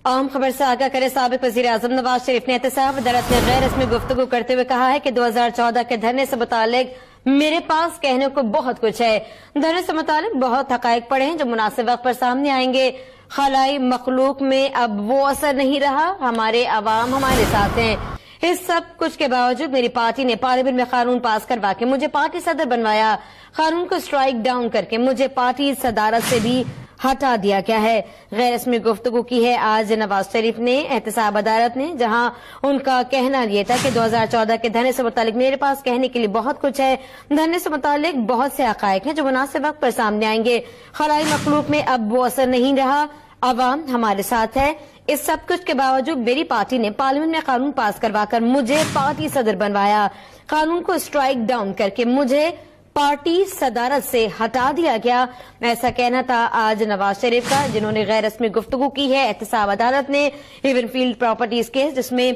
अहम खबर से आगाह करे। साबिक वजीर आजम नवाज शरीफ ने एहतसाब अदालत में गैर रस्मी गुफ्तगू करते हुए कहा है कि 2014 के धरने से मुतालिक मेरे पास कहने को बहुत कुछ है। धरने से मुतालिक बहुत हकायक पड़े हैं जो मुनासिब वक्त पर सामने आएंगे। खलाई मखलूक में अब वो असर नहीं रहा, हमारे अवाम हमारे साथ हैं। इस सब कुछ के बावजूद मेरी पार्टी ने पार्लियामेंट में कानून पास करवा के मुझे पार्टी सदर बनवाया। कानून को स्ट्राइक डाउन करके मुझे पार्टी सदारत से भी हटा दिया गया है। गैर रस्मी गुफ्तगू की है आज नवाज शरीफ ने एहतसाब अदालत ने, जहां उनका कहना यह था कि 2014 के धरने से मुतालिक मेरे पास कहने के लिए बहुत कुछ है। धरने से मुतालिक बहुत से हकायक हैं जो मुनासिब वक्त पर सामने आएंगे। खलाई मखलूक में अब वो असर नहीं रहा, अवाम हमारे साथ है। इस सब कुछ के बावजूद मेरी पार्टी ने पार्लियामेंट में कानून पास करवाकर मुझे पार्टी सदर बनवाया। कानून को स्ट्राइक डाउन करके मुझे पार्टी सदारत से हटा दिया गया। ऐसा कहना था आज नवाज शरीफ का, जिन्होंने गैर रस्मी गुफ्तगू की है एहतसाब अदालत ने इवनफील्ड प्रॉपर्टीज केस, जिसमें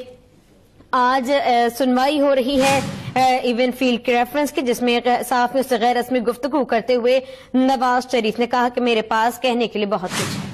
आज सुनवाई हो रही है इवनफील्ड के रेफरेंस की, जिसमें साफ से गैर रस्मी गुफ्तगू करते हुए नवाज शरीफ ने कहा कि मेरे पास कहने के लिए बहुत कुछ है।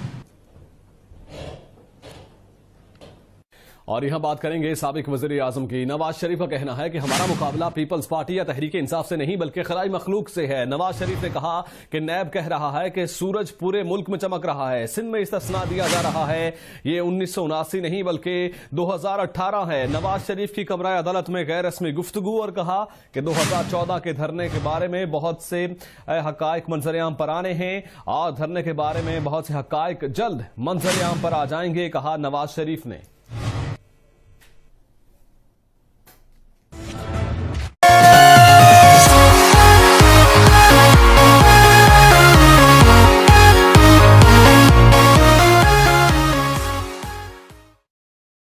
और यहां बात करेंगे साबिक वजीर आजम की। नवाज शरीफ का कहना है कि हमारा मुकाबला पीपल्स पार्टी या तहरीक इंसाफ से नहीं बल्कि खलाई मखलूक से है। नवाज शरीफ ने कहा कि नैब कह रहा है कि सूरज पूरे मुल्क में चमक रहा है, सिंध में इस्तिस्ना दिया जा रहा है। ये 1979 नहीं बल्कि 2018 है। नवाज शरीफ की कमरा अदालत में गैर रस्मी गुफ्तगू और कहा कि 2014 के धरने के बारे में बहुत से हकायक मंजरेआम पर आने हैं और धरने के बारे में बहुत से हकायक जल्द मंजरेआम पर आ जाएंगे, कहा नवाज शरीफ ने।